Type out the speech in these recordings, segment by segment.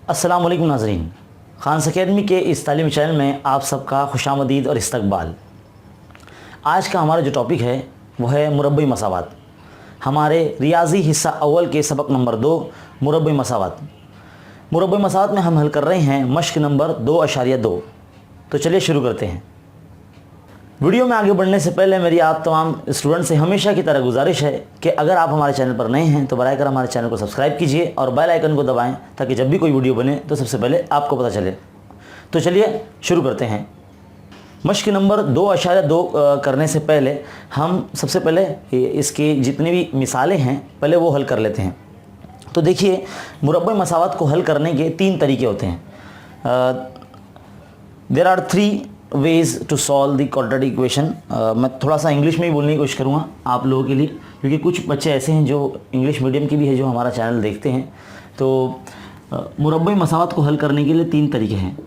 अस्सलाम वालेकुम नाज़रीन, खान्स अकेडमी के इस तालीमी चैनल में आप सबका खुशामदीद और इस्तकबाल। आज का हमारा जो टॉपिक है वो है मुरब्बी मसावात। हमारे रियाजी हिस्सा अव्वल के सबक नंबर 2 मुरब्बी मसावात। मुरब्बी मसावात में हम हल कर रहे हैं मश्क नंबर 2.2। तो चलिए शुरू करते हैं। वीडियो में आगे बढ़ने से पहले मेरी आप तमाम स्टूडेंट से हमेशा की तरह गुजारिश है कि अगर आप हमारे चैनल पर नए हैं तो बराए कर हमारे चैनल को सब्सक्राइब कीजिए और बेल आइकन को दबाएं ताकि जब भी कोई वीडियो बने तो सबसे पहले आपको पता चले। तो चलिए शुरू करते हैं। मश्क नंबर 2.2 करने से पहले हम सबसे पहले इसकी जितनी भी मिसालें हैं पहले वो हल कर लेते हैं। तो देखिए, मुरब्बी मसावात को हल करने के 3 तरीके होते हैं। There are 3 ways to solve the quadratic equation। मैं थोड़ा सा इंग्लिश में ही बोलने की कोशिश करूँगा आप लोगों के लिए, क्योंकि कुछ बच्चे ऐसे हैं जो इंग्लिश मीडियम के भी है जो हमारा चैनल देखते हैं। तो मुरब्बी मसावात को हल करने के लिए 3 तरीके हैं।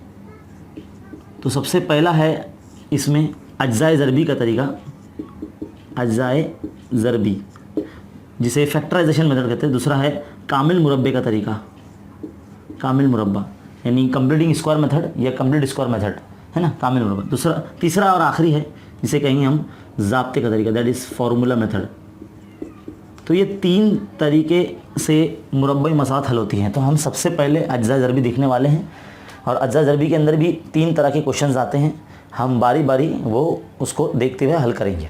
तो सबसे पहला है इसमें अज्जाए ज़रबी का तरीका, अज्जाए ज़रबी जिसे फैक्टराइजेशन मेथड कहते हैं। दूसरा है कामिल मुरब्बे का तरीका, कामिल मुरब्बा यानी कंप्लीटिंग स्क्वायर मेथड या कंप्लीट स्क्वायर मेथड, है ना, कामिल मुरब्बा। तीसरा और आखिरी है जिसे कहेंगे हम ज़ाब्ते का तरीका, दैट इज़ फार्मूला मेथड। तो ये 3 तरीके से मुरब्बी मसावात हल होती हैं। तो हम सबसे पहले अज्जा ज़रबी देखने वाले हैं और अज्जा ज़रबी के अंदर भी 3 तरह के क्वेश्चंस आते हैं। हम बारी बारी वो उसको देखते हुए हल करेंगे।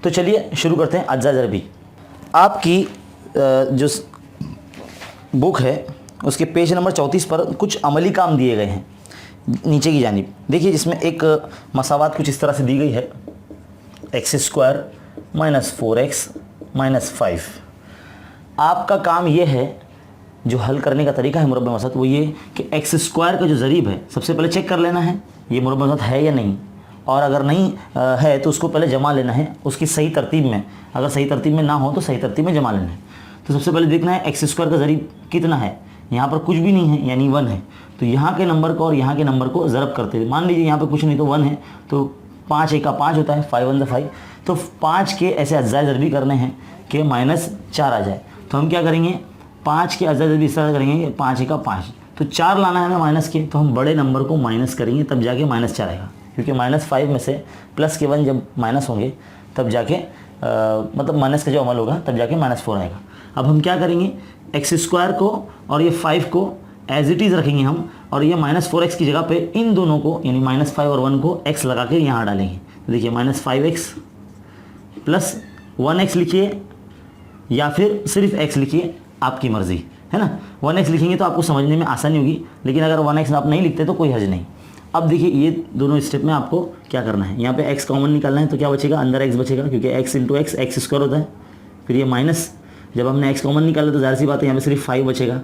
तो चलिए शुरू करते हैं। अज्जा ज़रबी आपकी जो बुक है उसके पेज नंबर 34 पर कुछ अमली काम दिए गए हैं नीचे की जानिब। देखिए, जिसमें एक मसावात कुछ इस तरह से दी गई है, x² - 4x - 5। आपका काम ये है, जो हल करने का तरीका है मुरब्बी मसावात वो ये कि x² का जो ज़रीब है सबसे पहले चेक कर लेना है ये मुरब्बी मसावात है या नहीं, और अगर नहीं है तो उसको पहले जमा लेना है उसकी सही तरतीब में। अगर सही तरतीब में ना हो तो सही तरतीब में जमा लेना है। तो सबसे पहले देखना है x² का ज़रीब कितना है। यहाँ पर कुछ भी नहीं है यानी 1 है, तो यहाँ के नंबर को और यहाँ के नंबर को ज़रब करते हैं। मान लीजिए यहाँ पे कुछ नहीं तो 1 है, तो 5 1 का 5 होता है, 5 1 5। तो 5 के ऐसे अज्जाए ज़रबी करने हैं कि -4 आ जाए। तो हम क्या करेंगे, 5 के अज्जाए ज़रबी इस तरह करेंगे, 5 1 का 5। तो 4 लाना है हमें माइनस के, तो हम बड़े नंबर को माइनस करेंगे तब जाके -4 आएगा, क्योंकि -5 में से प्लस के 1 जब माइनस होंगे तब जाके मतलब माइनस का जो अमल होगा तब जाके -4 आएगा। अब हम क्या करेंगे, x² को और ये 5 को एज इट इज़ रखेंगे हम, और ये -4x की जगह पे इन दोनों को यानी -5 और 1 को x लगा के यहाँ डालेंगे। तो देखिए, -5x + 1x लिखिए या फिर सिर्फ x लिखिए, आपकी मर्ज़ी, है ना। 1x लिखेंगे तो आपको समझने में आसानी होगी, लेकिन अगर 1x आप नहीं लिखते तो कोई हर्ज नहीं। अब देखिए, ये दोनों स्टेप में आपको क्या करना है, यहाँ पे x कॉमन निकालना है। तो क्या बचेगा, अंदर x बचेगा, क्योंकि x × x x² होता है। फिर ये माइनस, जब हमने x कॉमन निकाला तो ज़ाहिर सी बात है यहाँ पे सिर्फ 5 बचेगा,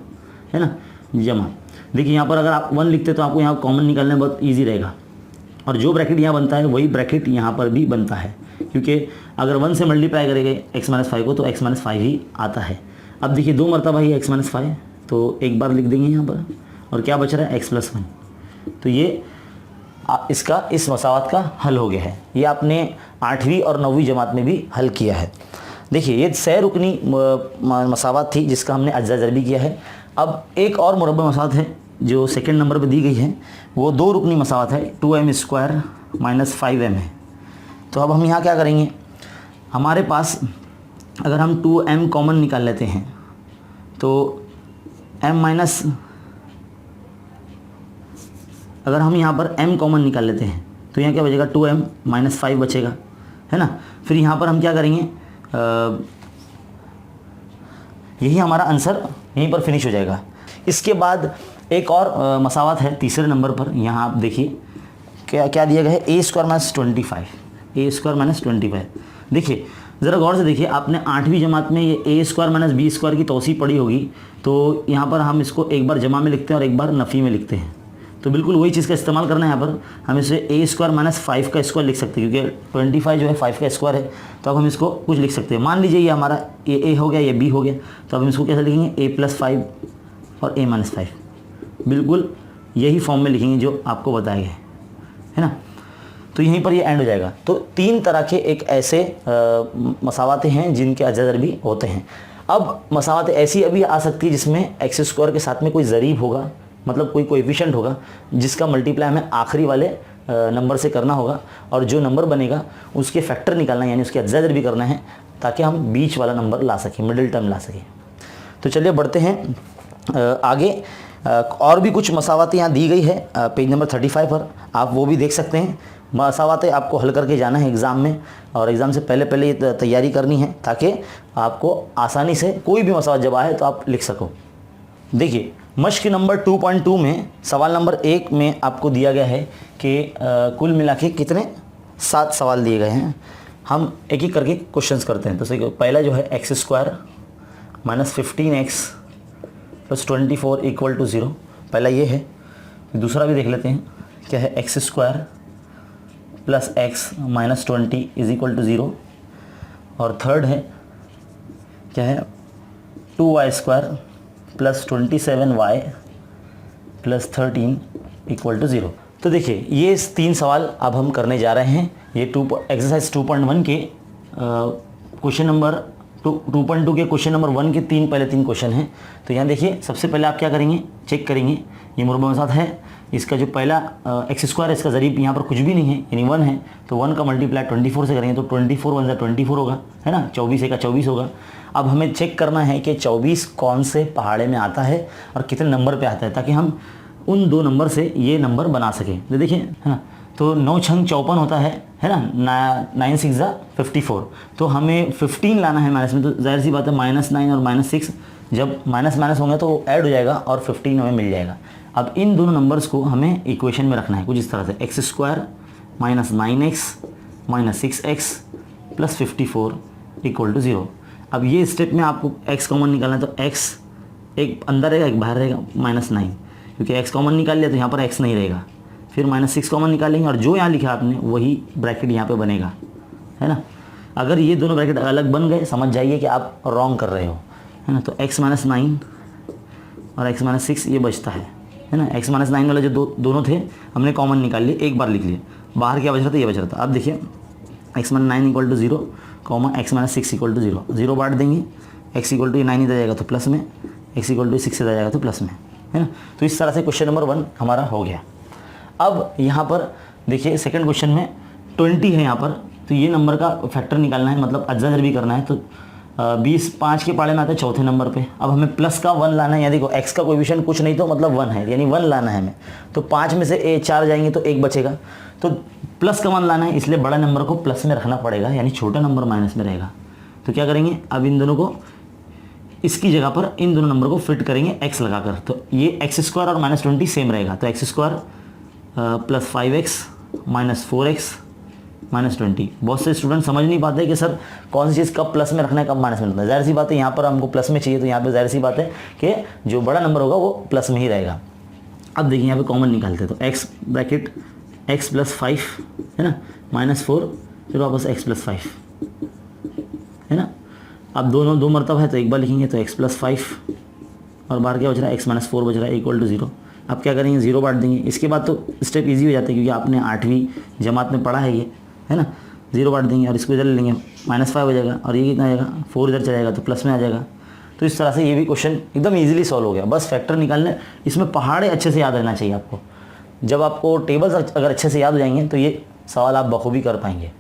है ना, जमा। देखिए, यहाँ पर अगर आप 1 लिखते तो आपको यहाँ कॉमन निकालना बहुत ईजी रहेगा, और जो ब्रैकेट यहाँ बनता है वही ब्रैकेट यहाँ पर भी बनता है, क्योंकि अगर 1 से मल्टीप्लाई करेंगे x - 5 को तो x - 5 ही आता है। अब देखिए, 2 मरतबा ही x - 5, तो एक बार लिख देंगे यहाँ पर, और क्या बच रहा है, x + 1। तो ये इसका इस मसावात का हल हो गया है। ये आपने 8वीं और 9वीं जमात में भी हल किया है। देखिए, ये 6 रुकनी मसावात थी जिसका हमने अज्जा ज़रबी किया है। अब एक और मुरब्बी मसावात है जो सेकंड नंबर पे दी गई है, वो 2 रुकनी मसावात है, 2m² - 5m है। तो अब हम यहाँ क्या करेंगे, हमारे पास अगर हम 2m कॉमन निकाल लेते हैं तो अगर हम यहाँ पर m कॉमन निकाल लेते हैं तो यहाँ क्या बचेगा, 2m - 5 बचेगा, है ना। फिर यहाँ पर हम क्या करेंगे, यही हमारा आंसर यहीं पर फिनिश हो जाएगा। इसके बाद एक और मसावात है तीसरे नंबर पर। यहाँ आप देखिए क्या क्या दिया गया है, a² - 25, a² - 25। देखिए, ज़रा गौर से देखिए, आपने 8वीं जमात में ये a² - b² की तौसीफ़ पढ़ी होगी। तो यहाँ पर हम इसको एक बार जमा में लिखते हैं और एक बार नफ़ी में लिखते हैं। तो बिल्कुल वही चीज़ का इस्तेमाल करना है। यहाँ पर हम इसे a² - 5 का स्क्वायर लिख सकते हैं, क्योंकि 25 जो है 5 का स्क्वायर है। तो अब हम इसको कुछ लिख सकते हैं। मान लीजिए ये हमारा a हो गया, ये b हो गया, तो अब हम इसको कैसे लिखेंगे, a + 5 और a - 5। बिल्कुल यही फॉर्म में लिखेंगे जो आपको बताया गया है ना। तो यहीं पर ये एंड हो जाएगा। तो 3 तरह के एक ऐसे मसावाते हैं जिनके अज्जा ज़रबी होते हैं। अब मसावत ऐसी अभी आ सकती है जिसमें एक्स स्क्वायर के साथ में कोई ज़रीब होगा, मतलब कोई कोएफिशिएंट होगा जिसका मल्टीप्लाई हमें आखिरी वाले नंबर से करना होगा, और जो नंबर बनेगा उसके फैक्टर निकालना है, यानी उसके अज्जा भी करना है, ताकि हम बीच वाला नंबर ला सकें, मिडिल टर्म ला सकें। तो चलिए बढ़ते हैं आगे। और भी कुछ मसावतें यहाँ दी गई है पेज नंबर 35 पर, आप वो भी देख सकते हैं। मसावतें आपको हल करके जाना है एग्ज़ाम में, और एग्ज़ाम से पहले ये तैयारी करनी है ताकि आपको आसानी से कोई भी मसावत जब आए तो आप लिख सको। देखिए मश्क नंबर 2.2 में सवाल नंबर 1 में आपको दिया गया है कि कुल मिला के कितने 7 सवाल दिए गए हैं। हम एक एक करके क्वेश्चंस करते हैं। तो सही, पहला जो है एक्स स्क्वायर माइनस 15x प्लस 24 इक्वल टू 0, पहला ये है। दूसरा भी देख लेते हैं, क्या है, x square plus x minus 20 is equal to 0। और थर्ड है, क्या है, 2y square plus 27y plus 13 equal to 0। तो देखिए ये 3 सवाल अब हम करने जा रहे हैं। ये एक्सरसाइज 2.1 के क्वेश्चन नंबर 2.2 के क्वेश्चन नंबर 1 के पहले तीन क्वेश्चन हैं। तो यहाँ देखिए सबसे पहले आप क्या करेंगे, चेक करेंगे ये मुरब्बा मसावत है, इसका जो पहला एक्स स्क्वायर है इसका ज़रीब यहाँ पर कुछ भी नहीं है, यानी 1 है। तो 1 का मल्टीप्लाई 24 से करेंगे तो 24 1 × 24 होगा, है ना, 24 1 × 24 होगा। अब हमें चेक करना है कि 24 कौन से पहाड़े में आता है और कितने नंबर पे आता है, ताकि हम उन 2 नंबर से ये नंबर बना सकें। तो देखिए, है ना, तो 9 छंग 54 होता है ना, 9 6 54। तो हमें 15 लाना है माइनस में, तो जाहिर सी बात है -9 और -6 जब माइनस माइनस होंगे तो ऐड हो जाएगा और 15 हमें मिल जाएगा। अब इन दोनों नंबर्स को हमें इक्वेशन में रखना है कुछ इस तरह से, x square minus 9x minus 6x plus 54 equal to 0। अब ये स्टेप में आपको x कॉमन निकालना है, तो x एक अंदर रहेगा एक बाहर रहेगा, -9, क्योंकि x कॉमन निकाल लिया तो यहाँ पर x नहीं रहेगा। फिर -6 कॉमन निकालेंगे और जो यहाँ लिखा आपने वही ब्रैकेट यहाँ पे बनेगा, है ना। अगर ये दोनों ब्रैकेट अलग बन गए समझ जाइए कि आप रॉन्ग कर रहे हो, है ना। तो x - 9 और x - 6 ये बचता है ना। x - 9 वाले जो दोनों थे हमने कॉमन निकाल लिए, एक बार लिख लिए, बाहर क्या बच रहा था, ये बच रहा था। अब देखिए x - 9 equal to 0, x - 6 equal to 0, 0 बांट देंगे, x इक्वल टू 9 इधर जाएगा तो प्लस में, x इक्वल टू 6 इधर जाएगा तो प्लस में, है ना। तो इस तरह से क्वेश्चन नंबर 1 हमारा हो गया। अब यहाँ पर देखिए सेकंड क्वेश्चन में 20 है यहाँ पर, तो ये नंबर का फैक्टर निकालना है, मतलब अज्जा भी करना है। तो 20 5 के पाड़े में आता है चौथे नंबर पे। अब हमें प्लस का 1 लाना है, या देखो x का कोएफिशिएंट कुछ नहीं तो मतलब 1 है, यानी 1 लाना है हमें। तो 5 में से 4 जाएंगे तो 1 बचेगा, तो प्लस का 1 लाना है, इसलिए बड़ा नंबर को प्लस में रखना पड़ेगा, यानी छोटा नंबर माइनस में रहेगा। तो क्या करेंगे, अब इन दोनों को इसकी जगह पर इन दोनों नंबर को फिट करेंगे x लगाकर। तो ये एक्स स्क्वायर और -20 सेम रहेगा, तो x square plus 5x minus 4x minus 20। बहुत से स्टूडेंट समझ नहीं पाते कि सर कौन सी चीज़ कब प्लस में रखना है कब माइनस में रखना है। जाहिर सी बात है यहाँ पर हमको प्लस में चाहिए, तो यहाँ पे जाहिर सी बात है कि जो बड़ा नंबर होगा वो प्लस में ही रहेगा। अब देखिए यहाँ पे कॉमन निकालते हैं, तो x ब्रैकेट x + 5 है ना, -4 फिर वापस x + 5 है ना। अब दोनों 2 मरतबा है तो एक बार लिखेंगे, तो x + 5 और बाहर क्या बच रहा है, x - 4 बच रहा है इक्वल टू 0। अब क्या करेंगे, 0 बांट देंगे। इसके बाद तो स्टेप इजी हो जाता है क्योंकि आपने 8वीं जमात में पढ़ा है ये, है ना। 0 बांट देंगे और इसको इधर ले लेंगे, -5 हो जाएगा और ये कितना आ जाएगा, 4 इधर चला जाएगा तो प्लस में आ जाएगा। तो इस तरह से ये भी क्वेश्चन एकदम इजीली सॉल्व हो गया। बस फैक्टर निकालने, इसमें पहाड़े अच्छे से याद रहना चाहिए आपको। जब आपको टेबल्स अगर अच्छे से याद हो जाएंगे तो ये सवाल आप बखूबी कर पाएंगे।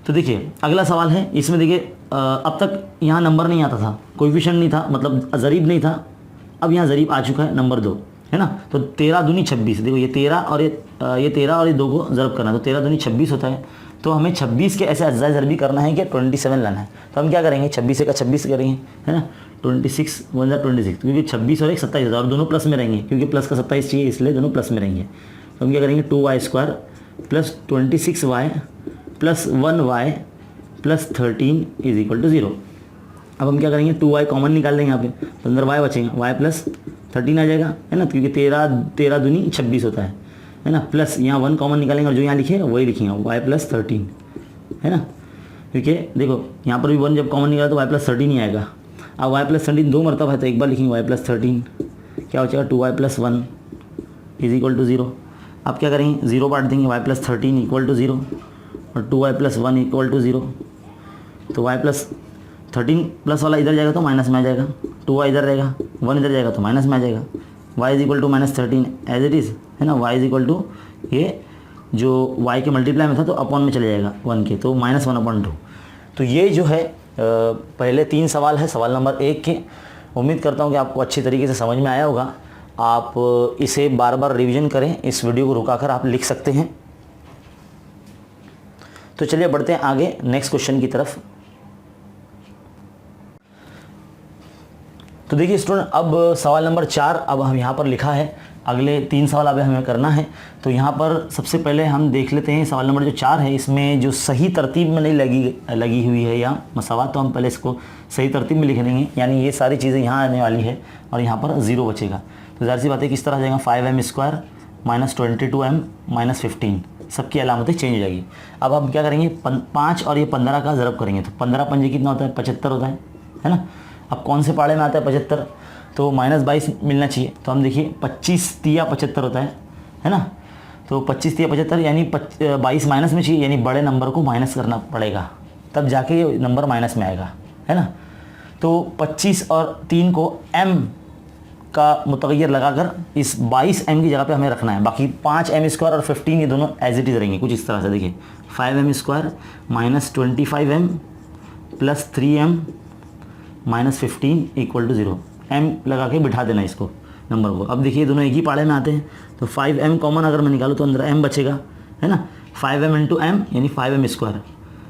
तो देखिए अगला सवाल है, इसमें देखिए अब तक यहाँ नंबर नहीं आता था, कोएफिशिएंट नहीं था, मतलब ज़रीब नहीं था। अब यहाँ ज़रीब आ चुका है, नंबर 2 है ना। तो 13 दूनी 26, देखो ये 13 और ये 13 और ये 2 को ज़रब करना है, तो 13 दूनी 26 होता है। तो हमें 26 के ऐसे अज्जा ज़रबी करना है कि 27 लाना है। तो हम क्या करेंगे, 26 का 26 करेंगे, है ना। 26 1 × 26, क्योंकि 26 और 1 27 होता है और दोनों प्लस में रहेंगे, क्योंकि प्लस का 27 चाहिए इसलिए दोनों प्लस में रहेंगे। तो हम क्या करेंगे, 2y square plus 26y plus 1y plus 13 is equal to 0। अब हम क्या करेंगे, 2y कॉमन निकाल लेंगे यहाँ पे, तो अंदर y बचेगा, y प्लस 13 आ जाएगा, है ना, क्योंकि 13 दूनी 26 होता है ना। प्लस यहाँ 1 कॉमन निकालेंगे और जो यहाँ लिखे वही लिखेंगे, y प्लस 13, है ना। क्योंकि देखो यहाँ पर भी 1 जब कॉमन निकाला तो y प्लस 13 ही आएगा। अब y प्लस 13 2 मरतबा है तो एक बार लिखेंगे y प्लस 13, क्या बचेगा, 2y plus 1 is equal to 0। अब क्या करेंगे, 0 बांट देंगे, y प्लस 13 इक्वल टू 0 और 2y प्लस 1 इक्वल टू 0। तो y प्लस 13 प्लस वाला इधर जाएगा तो माइनस में आ जाएगा, 2y इधर रहेगा, 1 इधर जाएगा तो माइनस में आ जाएगा। y is equal to -13 as it is, है ना। y इज इक्वल टू ये जो y के मल्टीप्लाई में था तो अपॉन में चले जाएगा 1 के, तो -1/2। तो ये जो है पहले 3 सवाल है सवाल नंबर 1 के। उम्मीद करता हूँ कि आपको अच्छी तरीके से समझ में आया होगा। आप इसे बार बार रिवीजन करें, इस वीडियो को रुकाकर आप लिख सकते हैं। तो चलिए बढ़ते हैं आगे नेक्स्ट क्वेश्चन की तरफ। तो देखिए स्टूडेंट, अब सवाल नंबर 4 अब हम यहाँ पर लिखा है, अगले 3 सवाल अब हमें करना है। तो यहाँ पर सबसे पहले हम देख लेते हैं सवाल नंबर जो 4 है, इसमें जो सही तरतीब में नहीं लगी हुई है या मसावात, तो हम पहले इसको सही तरतीब में लिख लेंगे, यानी ये सारी चीज़ें यहाँ आने वाली है और यहाँ पर 0 बचेगा। तो ज़ाहिर सी बात है किस तरह जाएगा, 5m² - 22m - 15, सबकी अलामतें चेंज हो जाएगी। अब हम क्या करेंगे, 5 और ये 15 का ज़रब करेंगे, तो 15 पंजे कितना होता है, 75 होता है ना। अब कौन से पाड़े में आता है 75, तो -22 मिलना चाहिए। तो हम देखिए 25 तिया 75 होता है ना। तो 25 तिया 75 यानी 22 माइनस में चाहिए, यानी बड़े नंबर को माइनस करना पड़ेगा, तब जाके ये नंबर माइनस में आएगा, है ना। तो 25 और 3 को m का मुतग़य्यर लगाकर इस 22m की जगह पे हमें रखना है। बाकी 5m² और 15 ये दोनों एज इट इज़ रहेंगे कुछ इस तरह से। देखिए 5m² - 25m + 3m - 15 = 0। m लगा के बिठा देना इसको नंबर को। अब देखिए दोनों एक ही पाड़े में आते हैं, तो 5m कॉमन अगर मैं निकालूँ तो अंदर m बचेगा, है ना। 5m × m यानी 5m²,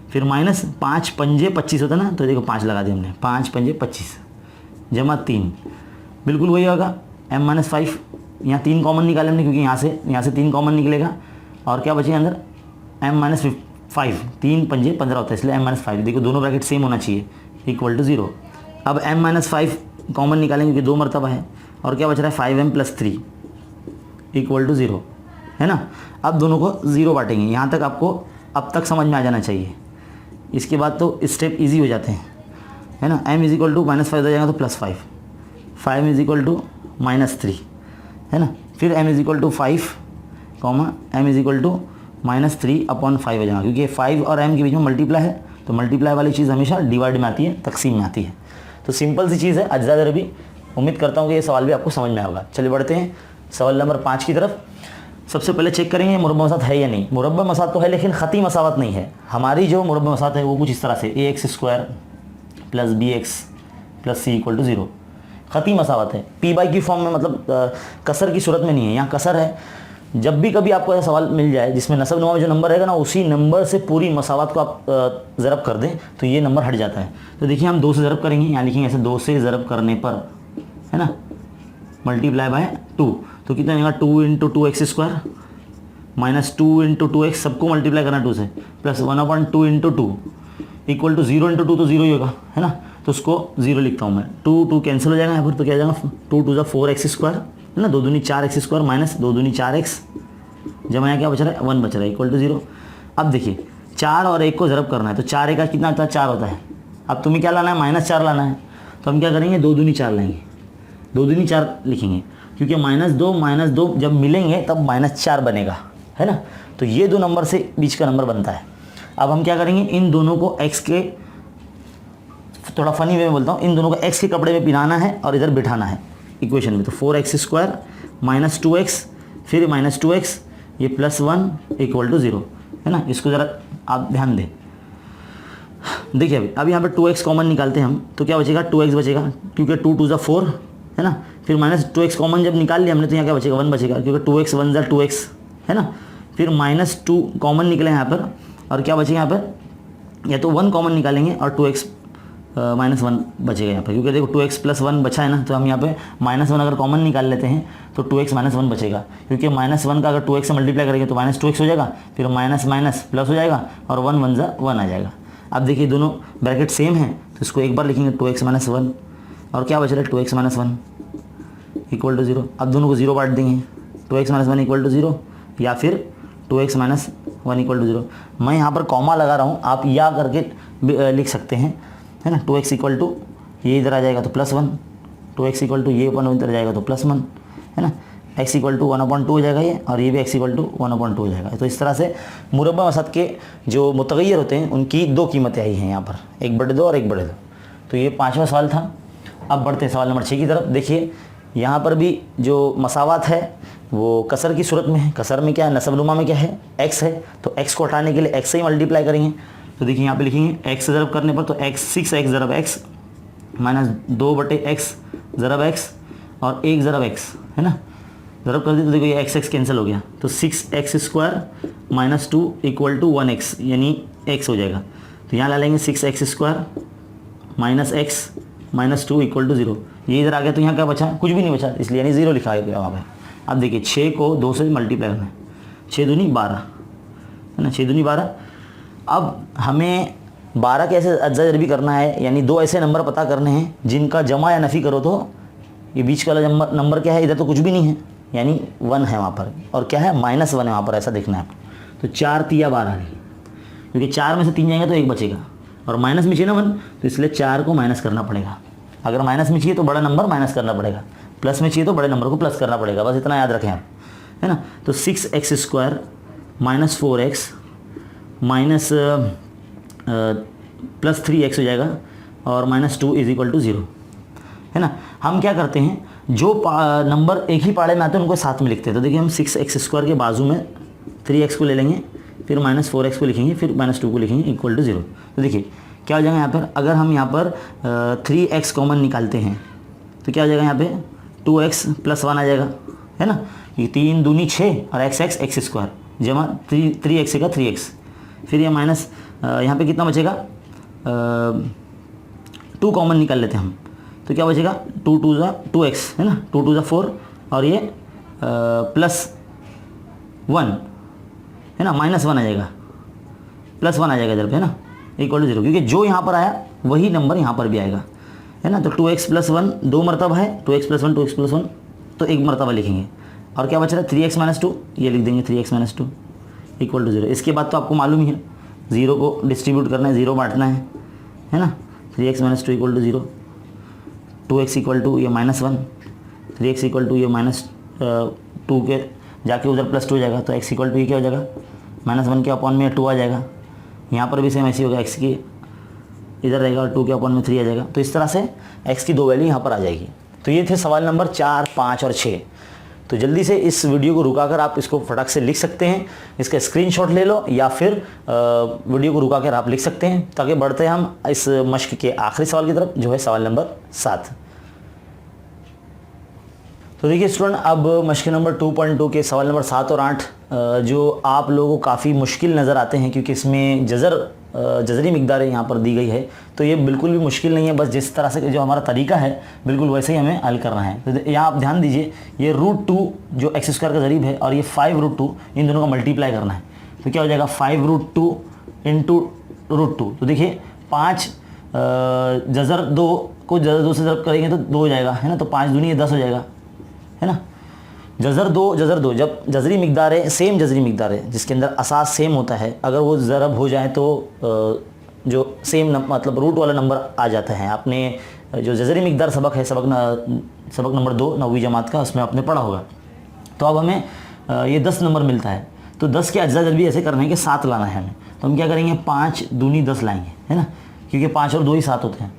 फिर -5 पंजे 25 होता है ना, तो देखो 5 लगा दिया हमने, 5 पंजे 25 जमा 3, बिल्कुल वही होगा m - 5। यहाँ 3 कॉमन निकाले हमने, क्योंकि यहाँ से 3 कॉमन निकलेगा और क्या बचेगा अंदर, m - 5, 3 पंजे 15 होता है, इसलिए m - 5। देखो दोनों ब्रैकेट सेम होना चाहिए, = 0। अब m - 5 कॉमन निकालेंगे क्योंकि 2 मरतबा है, और क्या बच रहा है 5m + 3 = 0, है ना। अब दोनों को 0 बांटेंगे। यहाँ तक आपको अब तक समझ में आ जाना चाहिए, इसके बाद तो स्टेप इजी हो जाते हैं, है ना। m = -5 हो जाएगा तो +5, 5m = -3, है ना। फिर m = 5, m = -3/5 हो जाएगा, क्योंकि 5 और m के बीच में मल्टीप्लाई है, तो मल्टीप्लाई वाली चीज़ हमेशा डिवाइड में आती है, तकसीम में आती है। तो सिंपल सी चीज़ है, अज्जा ज़रबी। उम्मीद करता हूँ कि ये सवाल भी आपको समझ में आएगा। चलिए बढ़ते हैं सवाल नंबर 5 की तरफ। सबसे पहले चेक करेंगे मुरब्बा मसात है या नहीं। मुरब्बा मसात तो है, लेकिन ख़ती मसावत नहीं है। हमारी जो मुरब्बा मसात है वो कुछ इस तरह से, ax² + bx + c = 0 ख़ती मसावत है। p/q फॉर्म में, मतलब कसर की सूरत में नहीं है, यहाँ कसर है। जब भी कभी आपको ऐसा सवाल मिल जाए जिसमें नसब नुमा में जो नंबर रहेगा ना, उसी नंबर से पूरी मसावत को आप ज़रब कर दें तो ये नंबर हट जाता है। तो देखिए हम 2 से ज़रब करेंगे, यहाँ लिखेंगे ऐसे, 2 से ज़रब करने पर, है ना, ×2, तो कितना आएगा, 2 × 2x² - 2 × 2x, सबको मल्टीप्लाई करना 2 से, +1/2 × 2 = 0 × 2 तो 0 ही होगा, है ना। तो उसको 0 लिखता हूँ मैं। 2 कैंसिल हो जाएगा यहाँ पर, तो क्या हो जाएगा, 2 × 2 = 4x², है ना, 2 दूनी 4x² - 2 दूनी 4x, जमा यहाँ क्या बच रहा है, 1 बच रहा है, = 0। अब देखिए 4 और 1 को ज़रब करना है, तो 4 1 का कितना होता है, 4 होता है। अब तुम्हें क्या लाना है, -4 लाना है। तो हम क्या करेंगे, 2 दूनी 4 लाएंगे, 2 दूनी 4 लिखेंगे, क्योंकि -2 जब मिलेंगे तब -4 बनेगा, है ना। तो ये 2 नंबर से बीच का नंबर बनता है। अब हम क्या करेंगे, इन दोनों को x के, थोड़ा फनी वे में बोलता हूँ, इन दोनों को x के कपड़े में पिनाना है और इधर बिठाना है इक्वेशन में। तो 4x² - 2x, फिर -2x, ये +1 = 0, है ना। इसको ज़रा आप ध्यान दें। देखिए अब यहाँ पे 2x कॉमन निकालते हैं हम, तो क्या बचेगा, 2x बचेगा, क्योंकि 2 × 2 = 4, है ना। फिर -2x कॉमन जब निकाल लिया हमने, तो यहाँ क्या बचेगा, 1 बचेगा, क्योंकि 2x 1 = 2x, है ना। फिर -2 कॉमन निकले यहाँ पर, और क्या बचेगा यहाँ पर, या तो 1 कॉमन निकालेंगे और 2x -1 बचेगा यहाँ पर, क्योंकि देखो 2x + 1 बचा है ना, तो हम यहाँ पे -1 अगर कॉमन निकाल लेते हैं तो 2x - 1 बचेगा, क्योंकि -1 का अगर 2x से मल्टीप्लाई करेंगे तो -2x हो जाएगा, फिर माइनस प्लस हो जाएगा, और 1 1 ज़ा 1 आ जाएगा। अब देखिए दोनों ब्रैकेट सेम है, तो इसको एक बार लिखेंगे, 2x - 1, और क्या बच रहा है, 2x - 1 = 0। अब दोनों को 0 बांट देंगे, 2x - 1 = 0, या फिर 2x - 1 = 0। मैं यहाँ पर कॉमा लगा रहा हूँ, आप या करके लिख सकते हैं, है ना। 2x = ये इधर आ जाएगा तो +1, 2x = ये 1 इधर जाएगा तो +1, है ना। x = 1/2 हो जाएगा ये, और ये भी x = 1/2 हो जाएगा। तो इस तरह से मुरब्बा मसात के जो मुतग़य्यर होते हैं उनकी 2 कीमतें आई हैं यहाँ पर, 1/2 और 1/2। तो ये 5वां सवाल था। अब बढ़ते हैं सवाल नंबर 6 की तरफ। देखिए यहाँ पर भी जो मसावात है वो कसर की सूरत में है। कसर में क्या है, नसबनुमा में क्या है, x है, तो x को हटाने के लिए x से ही मल्टीप्लाई करेंगे। तो देखिए यहाँ पे लिखेंगे x से ज़रब करने पर तो x 6x ज़रब x minus 2/x ज़रब x और 1 ज़रब x है ना, ज़रब कर दी तो देखो ये x कैंसिल हो गया, तो 6x² minus 2 equal to 1x यानी x हो जाएगा। तो यहाँ ला लेंगे 6x² minus x minus 2 equal to 0। ये इधर आ गया तो यहाँ क्या बचा, कुछ भी नहीं बचा, इसलिए यानी 0 लिखा गया वहाँ पे। अब देखिए 6 को 2 से मल्टीप्लाई करना है, 6 दूनी 12 है ना, 6 दूनी 12। अब हमें 12 के ऐसे अज्जा जरबी करना है, यानी 2 ऐसे नंबर पता करने हैं जिनका जमा या नफ़ी करो तो ये बीच वाला नंबर क्या है, इधर तो कुछ भी नहीं है यानी 1 है वहाँ पर, और क्या है -1 है वहाँ पर, ऐसा देखना है। तो 4 तिया 12 क्योंकि 4 में से 3 जाएंगे तो 1 बचेगा और माइनस में चाहिए ना 1, तो इसलिए 4 को माइनस करना पड़ेगा। अगर माइनस में चाहिए तो बड़ा नंबर माइनस करना पड़ेगा, प्लस में चाहिए तो बड़े नंबर को प्लस करना पड़ेगा, बस इतना याद रखें आप, है ना। तो 6x² minus 4x minus plus 3x हो जाएगा और माइनस 2 इज इक्वल टू 0 है ना। हम क्या करते हैं, जो नंबर एक ही पाड़े में आते हैं उनको साथ में लिखते हैं। तो देखिए हम 6x² के बाजू में 3x को ले लेंगे, फिर माइनस 4x को लिखेंगे, फिर माइनस 2 को लिखेंगे इक्वल टू 0। तो देखिए क्या हो जाएगा यहाँ पर, अगर हम यहाँ पर 3x कॉमन निकालते हैं तो क्या हो जाएगा यहाँ पे 2x प्लस 1 आ जाएगा है ना। ये 3 दूनी 6 और x² जमा 3x का 3x, फिर ये माइनस यहाँ पे कितना बचेगा, 2 कॉमन निकाल लेते हैं हम, तो क्या बचेगा 2 2 ज़ा 2x है ना, 2 2 ज़ा 4 और ये प्लस 1 है ना, माइनस 1 आ जाएगा, प्लस 1 आ जाएगा इधर पे है ना, इक्वल टू 0, क्योंकि जो यहाँ पर आया वही नंबर यहाँ पर भी आएगा है ना। तो 2x प्लस 1 2 मरतबा है, 2x प्लस 1 2x प्लस 1 तो 1 मरतबा लिखेंगे, और क्या बच रहा है 3x माइनस 2, ये लिख देंगे 3x माइनस 2 इक्वल टू 0। इसके बाद तो आपको मालूम ही है 0 को डिस्ट्रीब्यूट करना है, 0 बांटना है ना। 3x minus 2 equal to 0, 2x equal to ये -1, 3x इक्वल टू ये -2 के जाके उधर +2 हो जाएगा, तो x इक्वल टू ये क्या हो जाएगा -1 के अपॉन में 2 आ जाएगा। यहाँ पर भी सेम ऐसे होगा, x की इधर रहेगा और 2 के अपॉन में 3 आ जाएगा। तो इस तरह से x की 2 वैल्यू यहाँ पर आ जाएगी। तो ये थे सवाल नंबर 4, 5 और 6। तो जल्दी से इस वीडियो को रुकाकर आप इसको फटाक से लिख सकते हैं, इसका स्क्रीनशॉट ले लो या फिर वीडियो को रुकाकर आप लिख सकते हैं, ताकि बढ़ते हैं हम इस मश्क के आखिरी सवाल की तरफ, जो है सवाल नंबर 7। तो देखिए स्टूडेंट, अब मश्क नंबर 2.2 के सवाल नंबर 7 और 8 जो आप लोगों को काफ़ी मुश्किल नज़र आते हैं, क्योंकि इसमें जज़री मिकदारें यहाँ पर दी गई है। तो ये बिल्कुल भी मुश्किल नहीं है, बस जिस तरह से जो हमारा तरीका है बिल्कुल वैसे ही हमें हल करना है। तो यहाँ आप ध्यान दीजिए, ये √2 जो x² का ज़रीब है और ये 5√2, इन दोनों का मल्टीप्लाई करना है। तो क्या हो जाएगा 5√2 इंटू √2। तो देखिए 5 जज़र 2 को जज़र 2 से ज़रब करेंगे तो 2 हो जाएगा है ना, तो 5 दूनी ये 10 हो जाएगा है ना। जज़र दो जब जज़री मिकदार है, सेम जज़री मिकदार है जिसके अंदर असास सेम होता है, अगर वो ज़रब हो जाए तो जो सेम मतलब रूट वाला नंबर आ जाता है। आपने जो जज़री मिकदार सबक है, सबक नंबर 2 9वीं जमात का, उसमें आपने पढ़ा होगा। तो अब हमें ये 10 नंबर मिलता है, तो 10 के अज्जा जल्दी ऐसे करना है कि 7 लाना है हमें। तो हम क्या करेंगे 5 दूनी 10 लाएंगे है ना, क्योंकि 5 और 2 ही 7 होते हैं।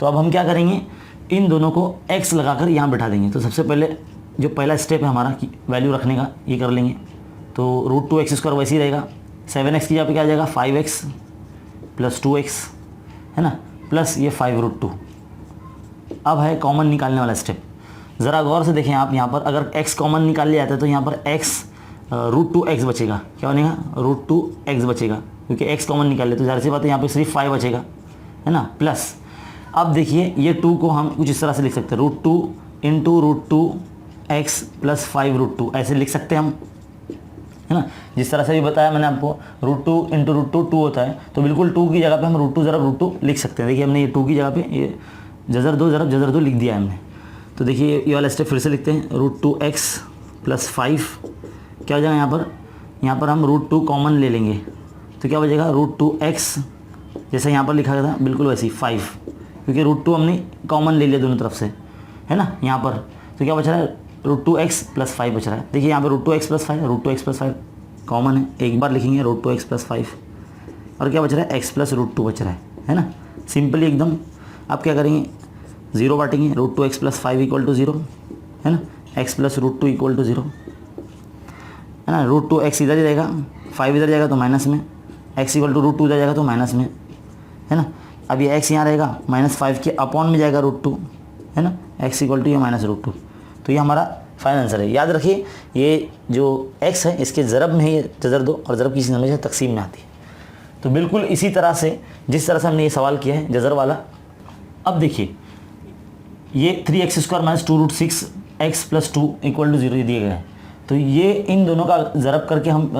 तो अब हम क्या करेंगे, इन दोनों को x लगाकर यहाँ बैठा देंगे। तो सबसे पहले जो पहला स्टेप है हमारा कि वैल्यू रखने का, ये कर लेंगे। तो √2x² वैसे ही रहेगा, 7x की जगह पे क्या आ जाएगा 5x प्लस 2x है ना, प्लस ये 5√2। अब है कॉमन निकालने वाला स्टेप। ज़रा गौर से देखें आप, यहाँ पर अगर x कॉमन निकाल लिया जाता है तो यहाँ पर x √2x बचेगा। क्या बनेगा √2x बचेगा, क्योंकि x कॉमन निकाल ले तो ज़ाहिर सी बात है यहाँ पर सिर्फ 5 बचेगा है ना, प्लस अब देखिए ये 2 को हम कुछ इस तरह से लिख सकते हैं, √2 इंटू √2x प्लस 5√2 ऐसे लिख सकते हैं हम है ना। जिस तरह से भी बताया मैंने आपको, √2 इंटू √2 2 होता है, तो बिल्कुल 2 की जगह पे हम √2 ज़रब √2 लिख सकते हैं। देखिए हमने ये 2 की जगह पे ये जज़र 2 ज़रब जज़र 2 लिख दिया है हमने। तो देखिए ये वाला स्टेप फिर से लिखते हैं, √2x प्लस 5 क्या हो जाएगा यहाँ पर हम √2 कॉमन ले लेंगे, तो क्या बचेगा √2x जैसे यहाँ पर लिखा गया था बिल्कुल वैसे ही 5, क्योंकि √2 हमने कॉमन ले लिया दोनों तरफ से है ना यहाँ पर। तो क्या बच रहा है √2x प्लस 5 बच रहा है। देखिए यहाँ पे √2x plus 5 √2x plus 5 common है, एक बार लिखेंगे √2x प्लस 5, और क्या बच रहा है x प्लस √2 बच रहा है ना, सिंपली एकदम। आप क्या करेंगे, 0 बांटेंगे, √2x + 5 = 0 है ना, x + √2 = 0 है ना। √2x इधर जाएगा, 5 इधर जाएगा तो माइनस में, x = √2 इधर जाएगा तो माइनस में है ना। अब ये x यहाँ रहेगा, -5 के अपॉन में जाएगा √2 है ना, x = ये -√2। तो ये हमारा फाइनल आंसर है। याद रखिए ये जो x है इसके ज़रब में है, जज़र दो, और ज़रब की चीज़ हमेशा तकसीम में आती है। तो बिल्कुल इसी तरह से जिस तरह से हमने ये सवाल किया है जज़र वाला। अब देखिए ये 3x² - 2√6 x + 2 = 0 दिए गए हैं। तो ये इन दोनों का ज़रब करके हम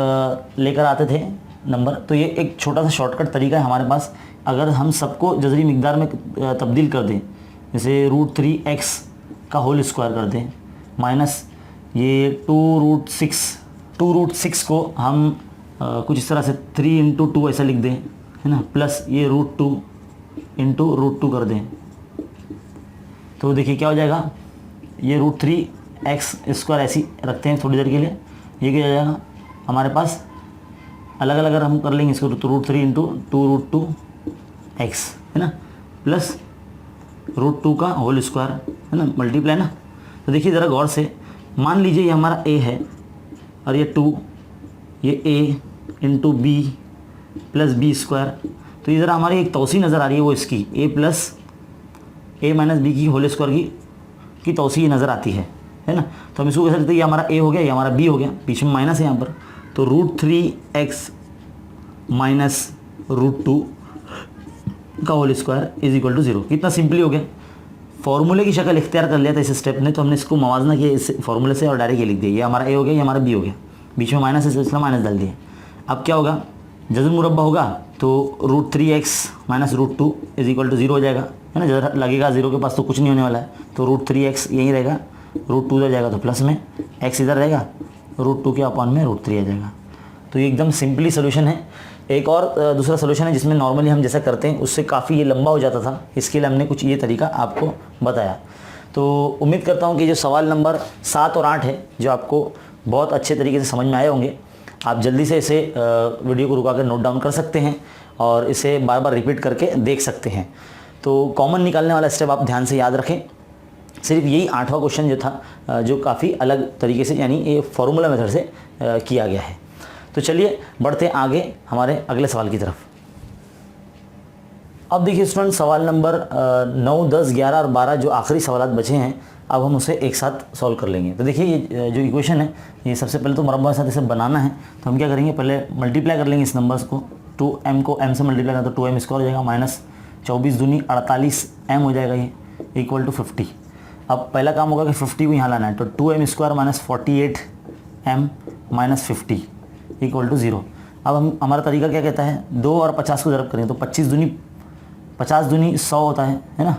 लेकर आते थे नंबर। तो ये एक छोटा सा शॉर्टकट तरीका है हमारे पास। अगर हम सबको जज़री मिकदार में तब्दील कर दें, जैसे √3x का होल स्क्वायर कर दें माइनस ये 2√6 को हम कुछ इस तरह से 3 × 2 ऐसा लिख दें है ना, प्लस ये √2 × √2 कर दें, तो देखिए क्या हो जाएगा, ये √3x² ऐसी रखते हैं थोड़ी देर के लिए। ये क्या हो जाएगा हमारे पास, अलग अलग अगर हम कर लेंगे इसको तो √3 × 2√2x है ना, प्लस √2 का होल स्क्वायर है ना, मल्टीप्लाई ना। तो देखिए ज़रा गौर से, मान लीजिए ये हमारा a है और ये 2, ये a × b + b²। तो ये ज़रा हमारी एक तौसी नज़र आ रही है, वो इसकी a - b की होल स्क्वायर की तौसी नज़र आती है ना। तो हम इसको कह सकते हैं ये हमारा a हो गया, ये हमारा b हो गया, बीच में माइनस है यहाँ पर। तो √3x - √2 का होल स्क्वायर = 0। कितना सिंपली हो गया, फॉर्मूले की शक्ल इख्तियार कर लिया था इस स्टेप ने। तो हमने इसको मवाजना किया इस फॉर्मूले से और डायरेक्ट ये लिख दिया, ये हमारा a हो गया, ये हमारा b हो गया, बीच में माइनस है इसलिए माइनस डाल दिया। अब क्या होगा, जज़र मुरब्बा होगा तो √3x - √2 = 0 हो जाएगा है ना। जज़र लगेगा 0 के पास तो कुछ नहीं होने वाला है, तो √3x यहीं रहेगा, √2 इधर जाएगा तो प्लस में, x इधर रहेगा, √2 के अपॉन में √3 आ जाएगा। तो ये एकदम सिंपली सोल्यूशन है। एक और दूसरा सोल्यूशन है जिसमें नॉर्मली हम जैसा करते हैं उससे काफ़ी ये लंबा हो जाता था, इसके लिए हमने कुछ ये तरीका आपको बताया। तो उम्मीद करता हूँ कि जो सवाल नंबर 7 और 8 है जो आपको बहुत अच्छे तरीके से समझ में आए होंगे। आप जल्दी से इसे वीडियो को रुका कर नोट डाउन कर सकते हैं और इसे बार बार रिपीट करके देख सकते हैं। तो कॉमन निकालने वाला स्टेप आप ध्यान से याद रखें। सिर्फ यही 8वां क्वेश्चन जो था जो काफ़ी अलग तरीके से यानी ये फॉर्मूला मेथड से किया गया है। तो चलिए बढ़ते हैं आगे हमारे अगले सवाल की तरफ। अब देखिए स्टूडेंट, सवाल नंबर 9, 10, 11 और 12 जो आखिरी सवाल बचे हैं, अब हम उसे एक साथ सॉल्व कर लेंगे। तो देखिए ये जो इक्वेशन है, ये सबसे पहले तो मुरब्बा के साथ इसे बनाना है। तो हम क्या करेंगे, पहले मल्टीप्लाई कर लेंगे इस नंबर्स को। 2m को m से मल्टीप्लाई करें तो 2m² हो जाएगा, माइनस 24 दूनी 48 m हो जाएगा, ये = 50। अब पहला काम होगा कि 50 को यहाँ लाना है, तो 2m² - 48m - 50 = 0। अब हम हमारा तरीका क्या कहता है, 2 और 50 को ज़रब करें तो 50 दूनी 100 होता है ना।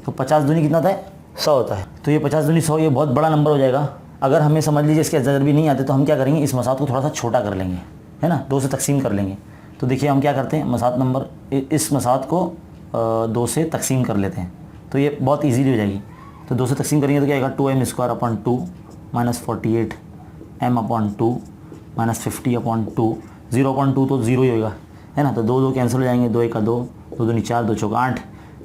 तो 50 दूनी कितना होता है, 100 होता है। तो ये 50 दूनी 100, ये बहुत बड़ा नंबर हो जाएगा। अगर हमें समझ लीजिए इसके ज़रब भी नहीं आते तो हम क्या करेंगे, इस मसात को थोड़ा सा छोटा कर लेंगे है ना, 2 से तकसीम कर लेंगे। तो देखिए हम क्या करते हैं, मसात नंबर इस मसात को 2 से तकसीम कर लेते हैं, तो ये बहुत ईजीली हो जाएगी। तो 2 से तकसीम करेंगे तो क्या आएगा, 2m² / 2 - 48m/2 - 50/2, 0/2 तो 0 ही होगा है ना। तो 2 कैंसिल हो जाएंगे, 2 × 2, 2 दूनी 4, 2 चौका 8,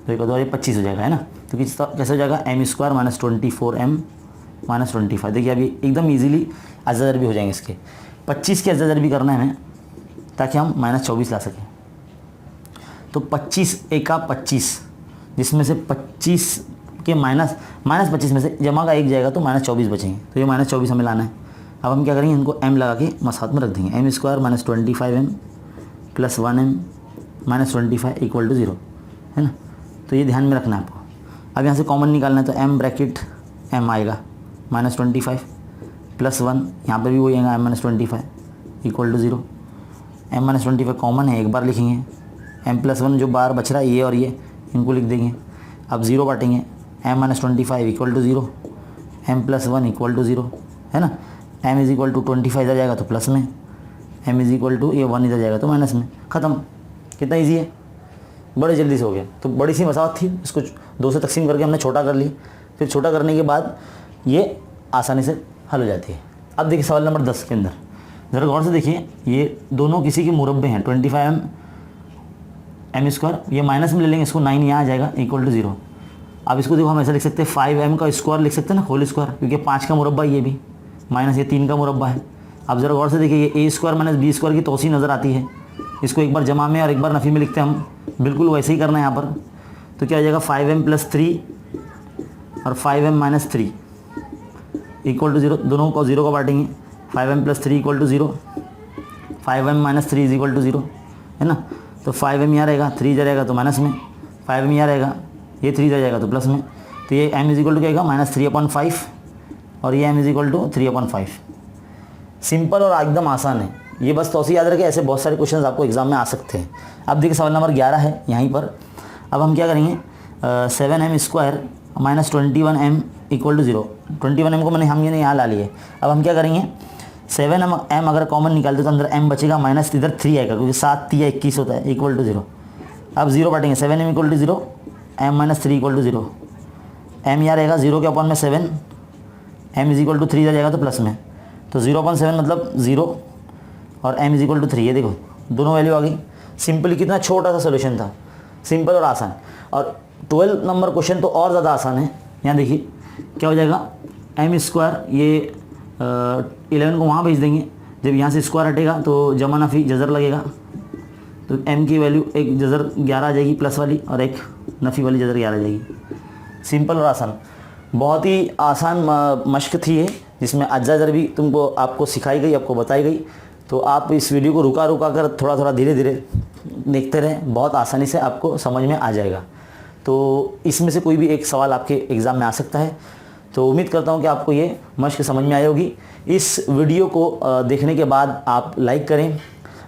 2 × 2 ये 25 हो जाएगा है ना। तो कैसे हो जाएगा, m² - 24m - 25। देखिए अभी एकदम ईजीली अज़र भी हो जाएंगे इसके। 25 के अज़र भी करना है हमें ताकि हम -24 ला सकें। तो 25 एका 25, जिसमें से 25 के -25 में से जमा का 1 जाएगा तो -24 बचेंगे। तो ये -24 हमें लाना है। अब हम क्या करेंगे, इनको m लगा के मसात में रख देंगे, m² - 25m + 1m - 25 = 0 है ना। तो ये ध्यान में रखना है आपको। अब यहाँ से कॉमन निकालना है तो m ब्रैकेट m आएगा -25 + 1, यहाँ पर भी वही आएगा m - 25 = 0। m - 25 कॉमन है, एक बार लिखेंगे, m + 1 जो बार बच रहा है ये और ये, इनको लिख देंगे। अब 0 बांटेंगे, m - 25 = 0, m + 1 = 0 है ना। m = 25 इधर जाएगा तो प्लस में, m = ये 1 इधर जाएगा तो माइनस में। ख़त्म। कितना ईजी है, बड़े जल्दी से हो गया। तो बड़ी सी मसावत थी, इसको 2 से तकसीम करके हमने छोटा कर लिया। फिर छोटा करने के बाद ये आसानी से हल हो जाती है। अब देखिए सवाल नंबर 10 के अंदर ज़रा गौर से देखिए, ये दोनों किसी के मुरब्बे हैं। 25m एम स्क्वायर, ये माइनस में ले लेंगे इसको, 9 यहाँ आ जाएगा इक्वल टू 0। अब इसको देखो हम ऐसा लिख सकते हैं 5m का स्क्वायर लिख सकते हैं ना, होल स्क्वायर, क्योंकि 5 का मुरब्बा ये भी, माइनस ये 3 का मुरब्बा है। अब ज़रा गौर से देखिए ये a square minus b square की तोसी नज़र आती है। इसको एक बार जमा में और एक बार नफ़ी में लिखते हैं हम, बिल्कुल वैसे ही करना है यहाँ पर। तो क्या हो जाएगा 5m + 3 और 5m - 3 इक्वल टू 0, दोनों को 0 को बांटेंगे, 5m + 3 = 0, 5m - 3 = 0 है ना। तो 5m यहाँ रहेगा, 3 इधर रहेगा तो माइनस में, 5m यहाँ रहेगा, ये 3 इधर जाएगा तो प्लस में। तो ये m = क्या आएगा -3/5 और ये m = 3/5। सिंपल और एकदम आसान है ये, बस तौसी याद रखें। ऐसे बहुत सारे क्वेश्चंस आपको एग्जाम में आ सकते हैं। अब देखिए सवाल नंबर 11 है यहीं पर। अब हम क्या करेंगे, 7m² - 21m = 0। 21m को मैंने हम ये यहाँ ला लिए। अब हम क्या करेंगे, 7m अगर कॉमन निकालते तो अंदर m बचेगा, माइनस इधर 3 आएगा क्योंकि 7 3 21 होता है, इक्वल टू 0। अब 0 बांटेंगे, 7m = 0, m - 3 = 0, m यहाँ रहेगा 0 के अपॉन में 7, m = 3 इधर जाएगा तो प्लस में, तो 0/7 मतलब 0 और m = 3। ये देखो दोनों वैल्यू आ गई। सिंपली कितना छोटा सा सोल्यूशन था, सिंपल और आसान। और 12 नंबर क्वेश्चन तो और ज़्यादा आसान है। यहाँ देखिए क्या हो जाएगा, m², ये 11 को वहाँ भेज देंगे, जब यहाँ से स्क्वायर हटेगा तो जमा नफ़ी जज़र लगेगा, तो m की वैल्यू एक जज़र 11 आ जाएगी प्लस वाली और एक नफ़ी वाली जज़र 11 आ जाएगी। सिंपल और आसान, बहुत ही आसान मश्क थी ये, जिसमें अज्जा जर भी तुमको आपको सिखाई गई, आपको बताई गई। तो आप इस वीडियो को रुका कर थोड़ा थोड़ा धीरे धीरे देखते रहें, बहुत आसानी से आपको समझ में आ जाएगा। तो इसमें से कोई भी एक सवाल आपके एग्ज़ाम में आ सकता है। तो उम्मीद करता हूँ कि आपको ये मश्क समझ में आई होगी। इस वीडियो को देखने के बाद आप लाइक करें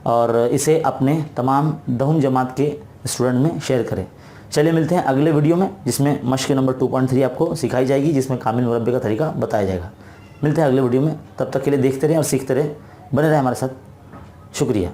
और इसे अपने तमाम 10वीं जमात के स्टूडेंट में शेयर करें। चलिए मिलते हैं अगले वीडियो में, जिसमें मश्क नंबर 2.3 आपको सिखाई जाएगी, जिसमें कामिल मुरब्बे का तरीका बताया जाएगा। मिलते हैं अगले वीडियो में, तब तक के लिए देखते रहें और सीखते रहें, बने रहें हमारे साथ। शुक्रिया।